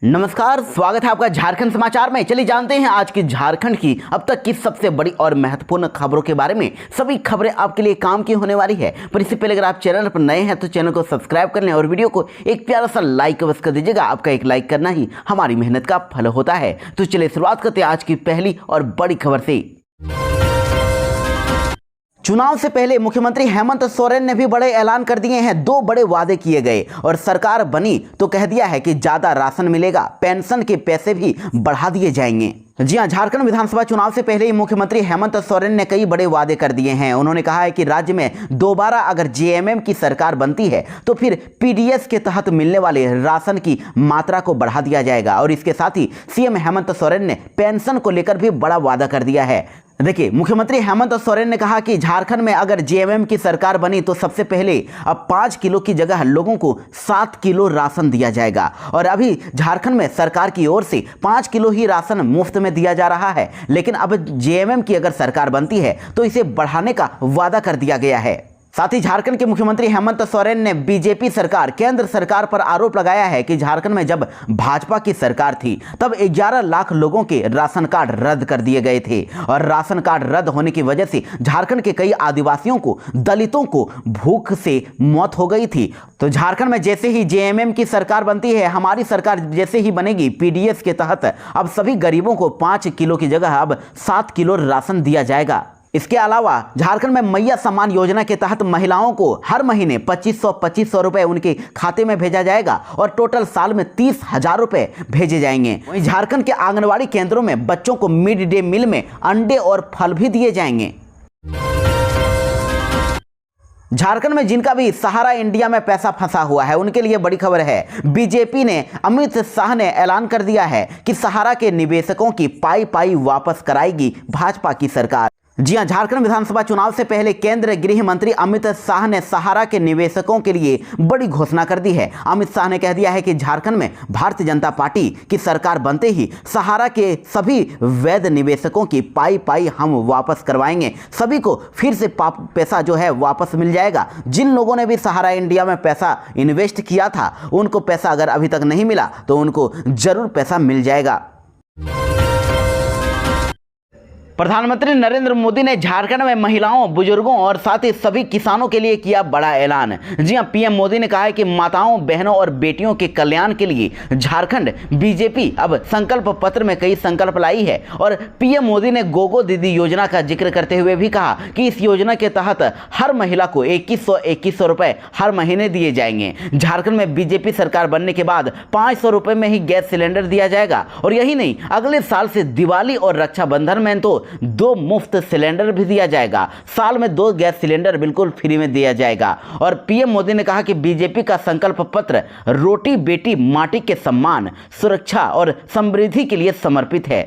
नमस्कार, स्वागत है आपका झारखंड समाचार में। चलिए जानते हैं आज की झारखंड की अब तक की सबसे बड़ी और महत्वपूर्ण खबरों के बारे में। सभी खबरें आपके लिए काम की होने वाली है, पर इससे पहले अगर आप चैनल पर नए हैं तो चैनल को सब्सक्राइब कर लें और वीडियो को एक प्यारा सा लाइक अवश्य कर दीजिएगा। आपका एक लाइक करना ही हमारी मेहनत का फल होता है। तो चलिए शुरुआत करते हैं आज की पहली और बड़ी खबर से। चुनाव से पहले मुख्यमंत्री हेमंत सोरेन ने भी बड़े ऐलान कर दिए हैं। दो बड़े वादे किए गए और सरकार बनी तो कह दिया है कि ज्यादा राशन मिलेगा, पेंशन के पैसे भी बढ़ा दिए जाएंगे। जी हां, झारखंड विधानसभा चुनाव से पहले ही मुख्यमंत्री हेमंत सोरेन ने कई बड़े वादे कर दिए हैं। उन्होंने कहा है कि राज्य में दोबारा अगर जेएमएम की सरकार बनती है तो फिर पीडीएस के तहत मिलने वाले राशन की मात्रा को बढ़ा दिया जाएगा। और इसके साथ ही सीएम हेमंत सोरेन ने पेंशन को लेकर भी बड़ा वादा कर दिया है। देखिए, मुख्यमंत्री हेमंत सोरेन ने कहा कि झारखंड में अगर जेएमएम की सरकार बनी तो सबसे पहले अब 5 किलो की जगह लोगों को 7 किलो राशन दिया जाएगा। और अभी झारखंड में सरकार की ओर से 5 किलो ही राशन मुफ्त में दिया जा रहा है, लेकिन अब जेएमएम की अगर सरकार बनती है तो इसे बढ़ाने का वादा कर दिया गया है। साथ ही झारखंड के मुख्यमंत्री हेमंत सोरेन ने बीजेपी सरकार, केंद्र सरकार पर आरोप लगाया है कि झारखंड में जब भाजपा की सरकार थी तब 11 लाख लोगों के राशन कार्ड रद्द कर दिए गए थे। और राशन कार्ड रद्द होने की वजह से झारखंड के कई आदिवासियों को, दलितों को भूख से मौत हो गई थी। तो झारखंड में जैसे ही जेएमएम की सरकार बनती है, हमारी सरकार जैसे ही बनेगी पीडीएस के तहत, अब सभी गरीबों को 5 किलो की जगह अब 7 किलो राशन दिया जाएगा। इसके अलावा झारखंड में मैया सम्मान योजना के तहत महिलाओं को हर महीने 2500 रुपए उनके खाते में भेजा जाएगा और टोटल साल में 30,000 रुपए भेजे जाएंगे। वहीं झारखंड के आंगनवाड़ी केंद्रों में बच्चों को मिड डे मील में अंडे और फल भी दिए जाएंगे। झारखंड में जिनका भी सहारा इंडिया में पैसा फंसा हुआ है उनके लिए बड़ी खबर है। बीजेपी ने, अमित शाह ने ऐलान कर दिया है कि सहारा के निवेशकों की पाई पाई वापस कराएगी भाजपा की सरकार। जी हां, झारखंड विधानसभा चुनाव से पहले केंद्रीय गृह मंत्री अमित शाह ने सहारा के निवेशकों के लिए बड़ी घोषणा कर दी है। अमित शाह ने कह दिया है कि झारखंड में भारतीय जनता पार्टी की सरकार बनते ही सहारा के सभी वैध निवेशकों की पाई पाई हम वापस करवाएंगे। सभी को फिर से पैसा जो है वापस मिल जाएगा। जिन लोगों ने भी सहारा इंडिया में पैसा इन्वेस्ट किया था उनको पैसा अगर अभी तक नहीं मिला तो उनको जरूर पैसा मिल जाएगा। प्रधानमंत्री नरेंद्र मोदी ने झारखंड में महिलाओं, बुजुर्गों और साथ ही सभी किसानों के लिए किया बड़ा ऐलान। जी हां, पीएम मोदी ने कहा है कि माताओं, बहनों और बेटियों के कल्याण के लिए झारखंड बीजेपी अब संकल्प पत्र में कई संकल्प लाई है। और पीएम मोदी ने गोगो दीदी योजना का जिक्र करते हुए भी कहा कि इस योजना के तहत हर महिला को 2100 रुपए हर महीने दिए जाएंगे। झारखंड में बीजेपी सरकार बनने के बाद 500 रुपए में ही गैस सिलेंडर दिया जाएगा। और यही नहीं, अगले साल से दिवाली और रक्षाबंधन में तो 2 मुफ्त सिलेंडर भी दिया जाएगा। साल में 2 गैस सिलेंडर बिल्कुल फ्री में दिया जाएगा। और पीएम मोदी ने कहा कि बीजेपी का संकल्प पत्र रोटी बेटी माटी के सम्मान, सुरक्षा और समृद्धि के लिए समर्पित है।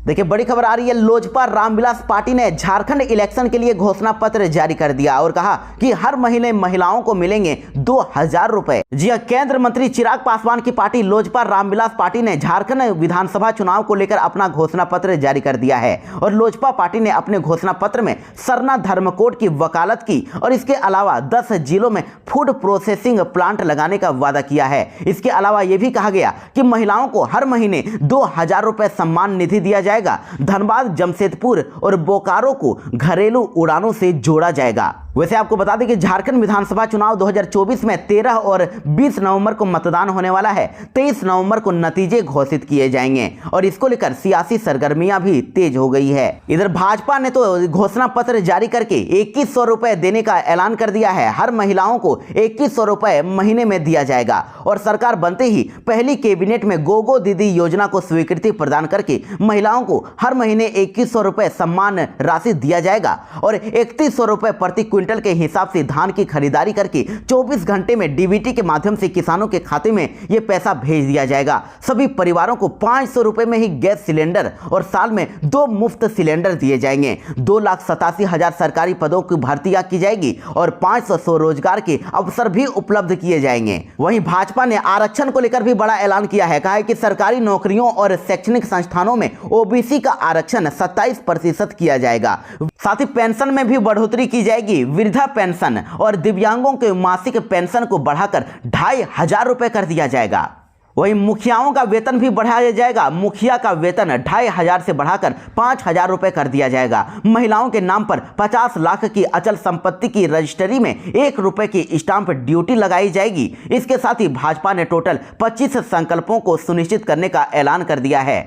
देखिए, बड़ी खबर आ रही है। लोजपा रामविलास पार्टी ने झारखंड इलेक्शन के लिए घोषणा पत्र जारी कर दिया और कहा कि हर महीने महिलाओं को मिलेंगे 2000 रुपए। जी हां, केंद्र मंत्री चिराग पासवान की पार्टी लोजपा रामविलास पार्टी ने झारखंड विधानसभा चुनाव को लेकर अपना घोषणा पत्र जारी कर दिया है। और लोजपा पार्टी ने अपने घोषणा पत्र में सरना धर्मकोड की वकालत की और इसके अलावा 10 जिलों में फूड प्रोसेसिंग प्लांट लगाने का वादा किया है। इसके अलावा यह भी कहा गया कि महिलाओं को हर महीने 2000 रुपए सम्मान निधि दिया जाएगा। धनबाद, जमशेदपुर और बोकारो को घरेलू उड़ानों से जोड़ा जाएगा। वैसे आपको बता दें कि झारखंड विधानसभा चुनाव 2024 में 13 और 20 नवंबर को मतदान होने वाला है। 23 नवंबर को नतीजे घोषित किए जाएंगे और इसको लेकर सियासी सरगर्मियां भी तेज हो गई है। इधर भाजपा ने तो घोषणा पत्र जारी करके 2100 रुपए देने का ऐलान कर दिया है। हर महिलाओं को 2100 रुपए महीने में दिया जाएगा। और सरकार बनते ही पहली कैबिनेट में गोगो दीदी योजना को स्वीकृति प्रदान करके महिलाओं को हर महीने 2100 रुपए सम्मान राशि दिया जाएगा। और 3100 रुपए प्रति क्विंटल के हिसाब से धान की खरीदारी करके 24 घंटे में डीबीटी के माध्यम से किसानों के खाते में यह पैसा भेज दिया जाएगा। सभी परिवारों को 500 रुपए में ही गैस सिलेंडर और साल में 2 मुफ्त सिलेंडर दिए जाएंगे। 2,87,000 सरकारी पदों की भर्तियां की जाएगी और 500 स्वरोजगार के अवसर भी उपलब्ध किए जाएंगे। वहीं भाजपा ने आरक्षण को लेकर भी बड़ा ऐलान किया है। कहा है कि सरकारी नौकरियों और शैक्षणिक संस्थानों में ओबीसी का आरक्षण 27% किया जाएगा। साथ ही पेंशन में भी बढ़ोतरी की जाएगी। वृद्धा पेंशन और दिव्यांगों के मासिक पेंशन को बढ़ाकर 2,500 रुपये कर दिया जाएगा। वहीं मुखियाओं का वेतन भी बढ़ाया जाएगा। मुखिया का वेतन 2,500 से बढ़ाकर 5,000 रुपये कर दिया जाएगा। महिलाओं के नाम पर 50 लाख की अचल संपत्ति की रजिस्ट्री में 1 रुपये की स्टाम्प ड्यूटी लगाई जाएगी। इसके साथ ही भाजपा ने टोटल 25 संकल्पों को सुनिश्चित करने का ऐलान कर दिया है।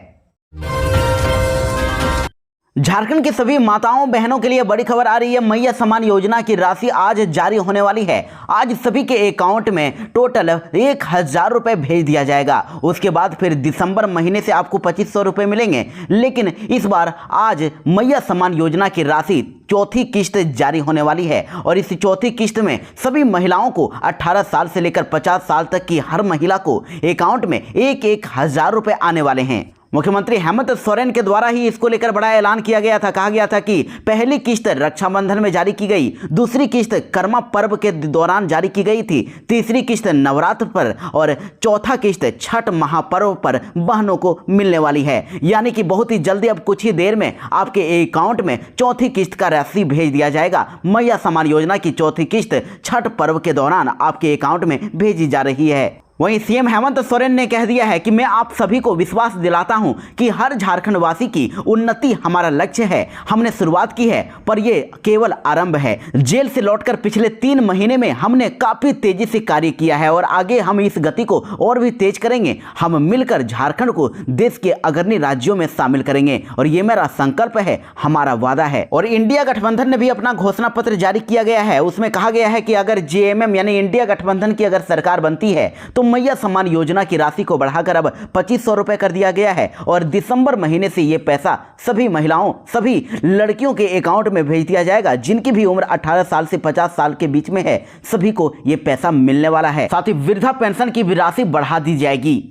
झारखंड की सभी माताओं बहनों के लिए बड़ी खबर आ रही है। मैया सम्मान योजना की राशि आज जारी होने वाली है। आज सभी के अकाउंट में टोटल 1,000 रुपये भेज दिया जाएगा। उसके बाद फिर दिसंबर महीने से आपको 2,500 रुपये मिलेंगे। लेकिन इस बार आज मैया सम्मान योजना की राशि चौथी किस्त जारी होने वाली है और इस चौथी किस्त में सभी महिलाओं को 18 साल से लेकर 50 साल तक की हर महिला को अकाउंट में 1,000 रुपये आने वाले हैं। मुख्यमंत्री हेमंत सोरेन के द्वारा ही इसको लेकर बड़ा ऐलान किया गया था। कहा गया था कि पहली किस्त रक्षाबंधन में जारी की गई, दूसरी किस्त कर्मा पर्व के दौरान जारी की गई थी, तीसरी किस्त नवरात्र पर और चौथा किस्त छठ महापर्व पर बहनों को मिलने वाली है। यानी कि बहुत ही जल्दी, अब कुछ ही देर में आपके अकाउंट में चौथी किस्त का राशि भेज दिया जाएगा। मैया सम्मान योजना की चौथी किस्त छठ पर्व के दौरान आपके अकाउंट में भेजी जा रही है। वहीं सीएम हेमंत सोरेन ने कह दिया है कि मैं आप सभी को विश्वास दिलाता हूं कि हर झारखंड वासी की उन्नति हमारा लक्ष्य है। हमने शुरुआत की है पर यह केवल आरंभ है। जेल से लौटकर पिछले 3 महीने में हमने काफी तेजी से कार्य किया है और आगे हम इस गति को और भी तेज करेंगे। हम मिलकर झारखंड को देश के अग्रणी राज्यों में शामिल करेंगे और ये मेरा संकल्प है, हमारा वादा है। और इंडिया गठबंधन ने भी अपना घोषणा पत्र जारी किया गया है। उसमें कहा गया है कि अगर जेएमएम यानी इंडिया गठबंधन की अगर सरकार बनती है तो मैया सम्मान योजना की राशि को बढ़ाकर अब 2,500 रुपये कर दिया गया है और दिसंबर महीने से यह पैसा सभी महिलाओं, सभी लड़कियों के अकाउंट में भेज दिया जाएगा। जिनकी भी उम्र 18 साल से 50 साल के बीच में है, सभी को यह पैसा मिलने वाला है। साथ ही वृद्धा पेंशन की भी राशि बढ़ा दी जाएगी।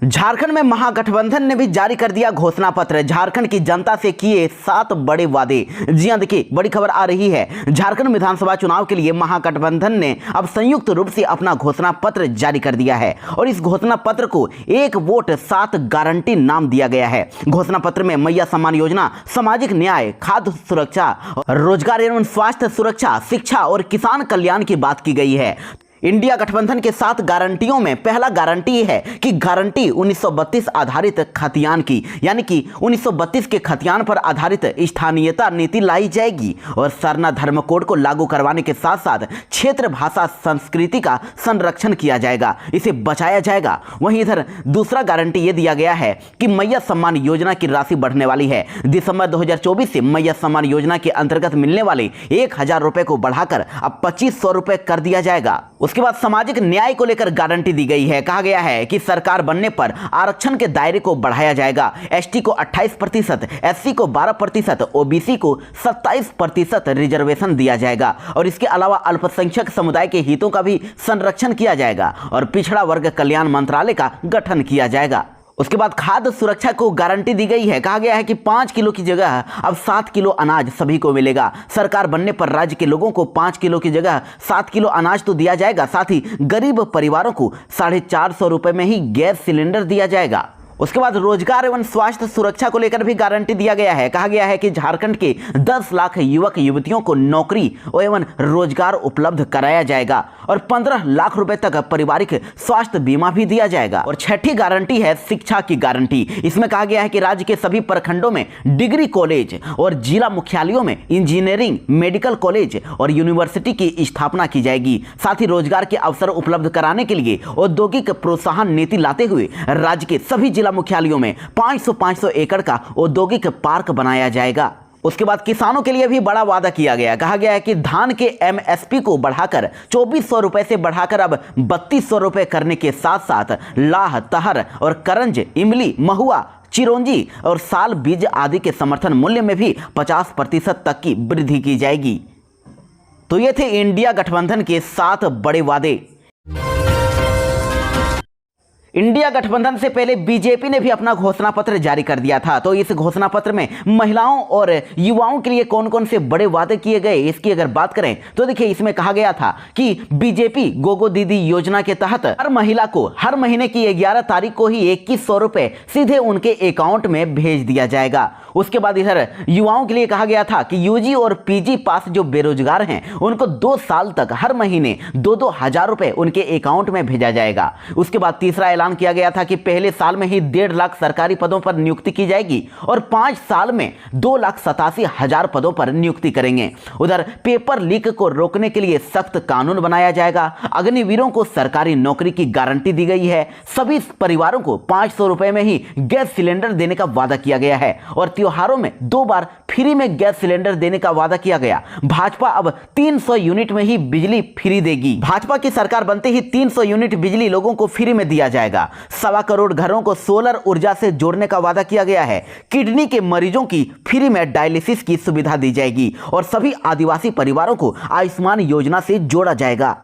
झारखंड में महागठबंधन ने भी जारी कर दिया घोषणा पत्र। झारखंड की जनता से किए 7 बड़े वादे। जी हां, देखिए बड़ी खबर आ रही है। झारखंड विधानसभा चुनाव के लिए महागठबंधन ने अब संयुक्त रूप से अपना घोषणा पत्र जारी कर दिया है और इस घोषणा पत्र को 1 वोट 7 गारंटी नाम दिया गया है। घोषणा पत्र में मैया सम्मान योजना, सामाजिक न्याय, खाद्य सुरक्षा, रोजगार एवं स्वास्थ्य सुरक्षा, शिक्षा और किसान कल्याण की बात की गई है। इंडिया गठबंधन के 7 गारंटियों में पहला गारंटी है कि गारंटी 1932 आधारित खतियान की, यानी कि 1932 के खतियान पर आधारित स्थानीयता नीति लाई जाएगी और सरना धर्म कोड को लागू करवाने के साथ साथ क्षेत्र भाषा संस्कृति का संरक्षण किया जाएगा, इसे बचाया जाएगा। वहीं इधर दूसरा गारंटी ये दिया गया है कि मैया सम्मान योजना की राशि बढ़ने वाली है। दिसंबर 2024 से मैया सम्मान योजना के अंतर्गत मिलने वाले 1,000 रुपये को बढ़ाकर अब 2,500 रुपये कर दिया जाएगा। उसके बाद सामाजिक न्याय को लेकर गारंटी दी गई है। कहा गया है कि सरकार बनने पर आरक्षण के दायरे को बढ़ाया जाएगा। एसटी को 28%, एससी को 12%, ओबीसी को 27% रिजर्वेशन दिया जाएगा और इसके अलावा अल्पसंख्यक समुदाय के हितों का भी संरक्षण किया जाएगा और पिछड़ा वर्ग कल्याण मंत्रालय का गठन किया जाएगा। उसके बाद खाद्य सुरक्षा को गारंटी दी गई है। कहा गया है कि 5 किलो की जगह अब 7 किलो अनाज सभी को मिलेगा। सरकार बनने पर राज्य के लोगों को 5 किलो की जगह 7 किलो अनाज तो दिया जाएगा। साथ ही गरीब परिवारों को 450 रुपये में ही गैस सिलेंडर दिया जाएगा। उसके बाद रोजगार एवं स्वास्थ्य सुरक्षा को लेकर भी गारंटी दिया गया है। कहा गया है कि झारखंड के 10 लाख युवक युवतियों को नौकरी एवं रोजगार उपलब्ध कराया जाएगा और 15 लाख रुपए तक पारिवारिक स्वास्थ्य बीमा भी दिया जाएगा। और छठी गारंटी है शिक्षा की गारंटी। इसमें कहा गया है कि राज्य के सभी प्रखंडों में डिग्री कॉलेज और जिला मुख्यालयों में इंजीनियरिंग, मेडिकल कॉलेज और यूनिवर्सिटी की स्थापना की जाएगी। साथ ही रोजगार के अवसर उपलब्ध कराने के लिए औद्योगिक प्रोत्साहन नीति लाते हुए राज्य के सभी जिला मुख्यालयों में 500 एकड़ का औद्योगिक पार्क बनाया जाएगा। उसके बाद किसानों के लिए भी बड़ा वादा किया गया। कहा गया है कि धान के एमएसपी को बढ़ाकर 2,400 रुपए से बढ़ाकर अब 3,200 रुपए करने के साथ साथ लाह, तहर और करंज, इमली, महुआ, चिरौंजी और साल बीज आदि के समर्थन मूल्य में भी 50% तक की वृद्धि की जाएगी। तो ये थे इंडिया गठबंधन के 7 बड़े वादे। इंडिया गठबंधन से पहले बीजेपी ने भी अपना घोषणा पत्र जारी कर दिया था। तो इस घोषणा पत्र में महिलाओं और युवाओं के लिए कौन कौन से बड़े वादे किए गए, इसकी अगर बात करें तो देखिए, इसमें कहा गया था कि बीजेपी गोगो दीदी योजना के तहत हर महिला को हर महीने की 11 तारीख को ही 2100 रुपए सीधे उनके अकाउंट में भेज दिया जाएगा। उसके बाद इधर युवाओं के लिए कहा गया था कि यूजी और पीजी पास जो बेरोजगार हैं उनको 2 साल तक हर महीने 2-2 हजार रुपए उनके अकाउंट में भेजा जाएगा। उसके बाद तीसरा ऐलान किया गया था कि पहले साल में ही 1.5 लाख सरकारी पदों पर नियुक्ति की जाएगी और 5 साल में 2,87,000 पदों पर नियुक्ति करेंगे। उधर पेपर लीक को रोकने के लिए सख्त कानून बनाया जाएगा। अग्निवीरों को सरकारी नौकरी की गारंटी दी गई है। सभी परिवारों को 500 रुपए में ही गैस सिलेंडर देने का वादा किया गया है और त्योहारों में 2 बार फ्री में गैस सिलेंडर देने का वादा किया गया। भाजपा अब 300 यूनिट में ही बिजली फ्री देगी। भाजपा की सरकार बनते ही 300 यूनिट बिजली लोगों को फ्री में दिया जाएगा। 1.25 करोड़ घरों को सोलर ऊर्जा से जोड़ने का वादा किया गया है। किडनी के मरीजों की फ्री में डायलिसिस की सुविधा दी जाएगी और सभी आदिवासी परिवारों को आयुष्मान योजना से जोड़ा जाएगा।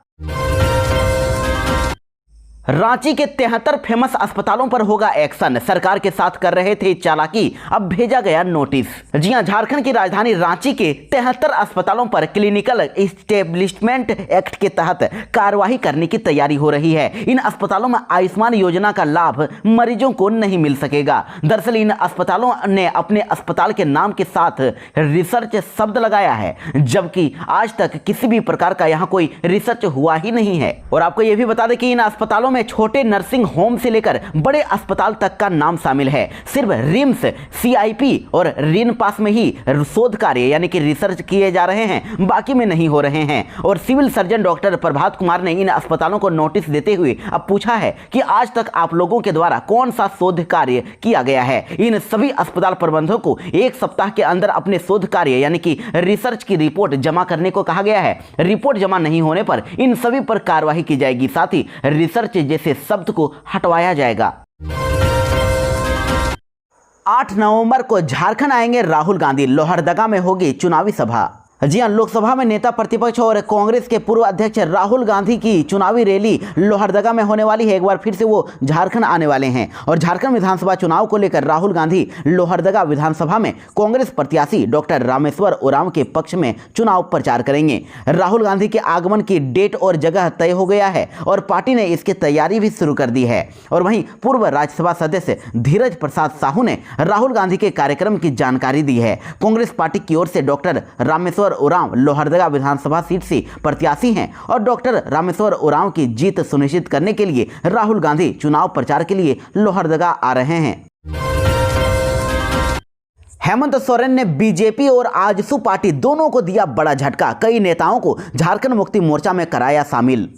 रांची के 73 फेमस अस्पतालों पर होगा एक्शन। सरकार के साथ कर रहे थे चालाकी, अब भेजा गया नोटिस। जी हां, झारखंड की राजधानी रांची के 73 अस्पतालों पर क्लिनिकल एस्टेब्लिशमेंट एक्ट के तहत कार्रवाई करने की तैयारी हो रही है। इन अस्पतालों में आयुष्मान योजना का लाभ मरीजों को नहीं मिल सकेगा। दरअसल इन अस्पतालों ने अपने अस्पताल के नाम के साथ रिसर्च शब्द लगाया है, जबकि आज तक किसी भी प्रकार का यहां कोई रिसर्च हुआ ही नहीं है। और आपको यह भी बता दें कि इन अस्पतालों में छोटे नर्सिंग होम से लेकर बड़े अस्पताल तक का नाम शामिल है। सिर्फ रिम्स, सीआईपी और रिन पास में ही शोध कार्य यानी कि रिसर्च किए जा रहे हैं, बाकी में नहीं हो रहे हैं। और civil surgeon doctor Prabhat Kumar ने इन अस्पतालों को नोटिस देते हुए अब पूछा है कि आज तक आप लोगों के द्वारा कौन सा शोध कार्य किया गया है। इन सभी अस्पताल प्रबंधकों को 1 सप्ताह के अंदर अपने शोध कार्य यानी कि रिसर्च की रिपोर्ट जमा करने को कहा गया है। रिपोर्ट जमा नहीं होने पर इन सभी पर कार्रवाई की जाएगी, साथ ही रिसर्च जैसे शब्द को हटवाया जाएगा। 8 नवंबर को झारखंड आएंगे राहुल गांधी। लोहरदगा में होगी चुनावी सभा। जी हां, लोकसभा में नेता प्रतिपक्ष और कांग्रेस के पूर्व अध्यक्ष राहुल गांधी की चुनावी रैली लोहरदगा में होने वाली है। एक बार फिर से वो झारखंड आने वाले हैं और झारखंड विधानसभा चुनाव को लेकर राहुल गांधी लोहरदगा विधानसभा में कांग्रेस प्रत्याशी डॉक्टर रामेश्वर उरांव के पक्ष में चुनाव प्रचार करेंगे। राहुल गांधी के आगमन की डेट और जगह तय हो गया है और पार्टी ने इसकी तैयारी भी शुरू कर दी है। और वहीं पूर्व राज्यसभा सदस्य धीरज प्रसाद साहू ने राहुल गांधी के कार्यक्रम की जानकारी दी है। कांग्रेस पार्टी की ओर से डॉक्टर रामेश्वर उरांव लोहरदगा विधानसभा सीट से प्रत्याशी हैं और डॉक्टर रामेश्वर उरांव की जीत सुनिश्चित करने के लिए राहुल गांधी चुनाव प्रचार के लिए लोहरदगा आ रहे हैं। हेमंत सोरेन ने बीजेपी और आजसू पार्टी दोनों को दिया बड़ा झटका। कई नेताओं को झारखंड मुक्ति मोर्चा में कराया शामिल।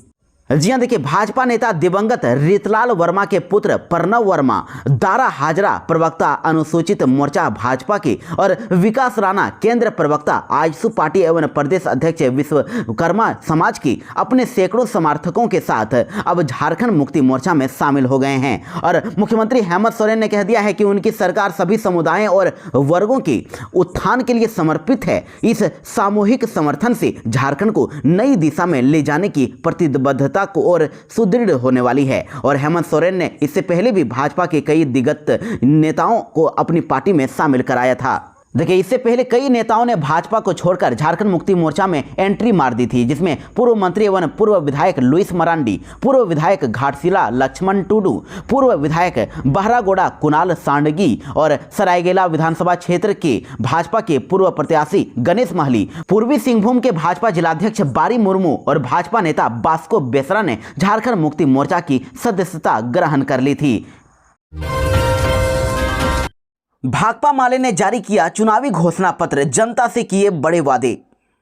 जी हां, देखिए, भाजपा नेता दिवंगत रीतलाल वर्मा के पुत्र प्रणव वर्मा, दारा हाजरा प्रवक्ता अनुसूचित मोर्चा भाजपा के और विकास राणा केंद्र प्रवक्ता आजसू पार्टी एवं प्रदेश अध्यक्ष विश्वकर्मा समाज की अपने सैकड़ों समर्थकों के साथ अब झारखंड मुक्ति मोर्चा में शामिल हो गए हैं। और मुख्यमंत्री हेमंत सोरेन ने कह दिया है कि उनकी सरकार सभी समुदायों और वर्गों के उत्थान के लिए समर्पित है। इस सामूहिक समर्थन से झारखंड को नई दिशा में ले जाने की प्रतिबद्धता को और सुदृढ़ होने वाली है। और हेमंत सोरेन ने इससे पहले भी भाजपा के कई दिग्गज नेताओं को अपनी पार्टी में शामिल कराया था। देखिए, इससे पहले कई नेताओं ने भाजपा को छोड़कर झारखंड मुक्ति मोर्चा में एंट्री मार दी थी, जिसमें पूर्व मंत्री एवं पूर्व विधायक लुइस मरांडी, पूर्व विधायक घाटशिला लक्ष्मण टुडू, पूर्व विधायक बहरागोड़ा कुणाल सांडगी और सरायकेला विधानसभा क्षेत्र के भाजपा के पूर्व प्रत्याशी गणेश महली, पूर्वी सिंहभूम के भाजपा जिलाध्यक्ष बारी मुर्मू और भाजपा नेता बास्को बेसरा ने झारखंड मुक्ति मोर्चा की सदस्यता ग्रहण कर ली थी। भाकपा माले ने जारी किया चुनावी घोषणा पत्र, जनता से किए बड़े वादे।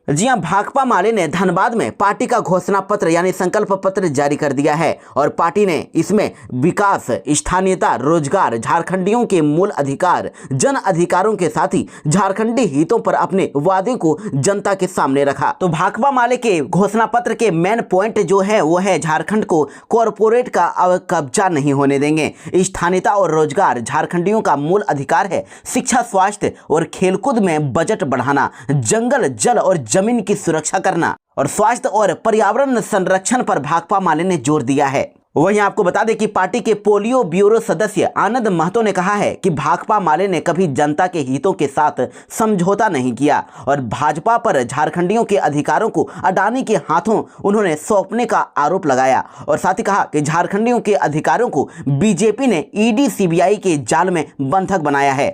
जी हां, भाकपा माले ने धनबाद में पार्टी का घोषणा पत्र यानी संकल्प पत्र जारी कर दिया है और पार्टी ने इसमें विकास, स्थानीयता, रोजगार, झारखंडियों के मूल अधिकार, जन अधिकारों के साथ ही झारखंडी हितों पर अपने वादे को जनता के सामने रखा। तो भाकपा माले के घोषणा पत्र के मेन पॉइंट जो है वो है झारखंड को कॉरपोरेट का कब्जा नहीं होने देंगे, स्थानीयता और रोजगार झारखंडियों का मूल अधिकार है, शिक्षा, स्वास्थ्य और खेलकूद में बजट बढ़ाना, जंगल, जल और जमीन की सुरक्षा करना और स्वास्थ्य और पर्यावरण संरक्षण पर भाकपा माले ने जोर दिया है। वहीं आपको बता दें कि पार्टी के पोलियो ब्यूरो सदस्य आनंद महतो ने कहा है कि भाकपा माले ने कभी जनता के हितों के साथ समझौता नहीं किया और भाजपा पर झारखंडियों के अधिकारों को अडानी के हाथों उन्होंने सौंपने का आरोप लगाया और साथ ही कहा कि झारखंडियों के अधिकारों को बीजेपी ने ईडी सीबीआई के जाल में बंधक बनाया है।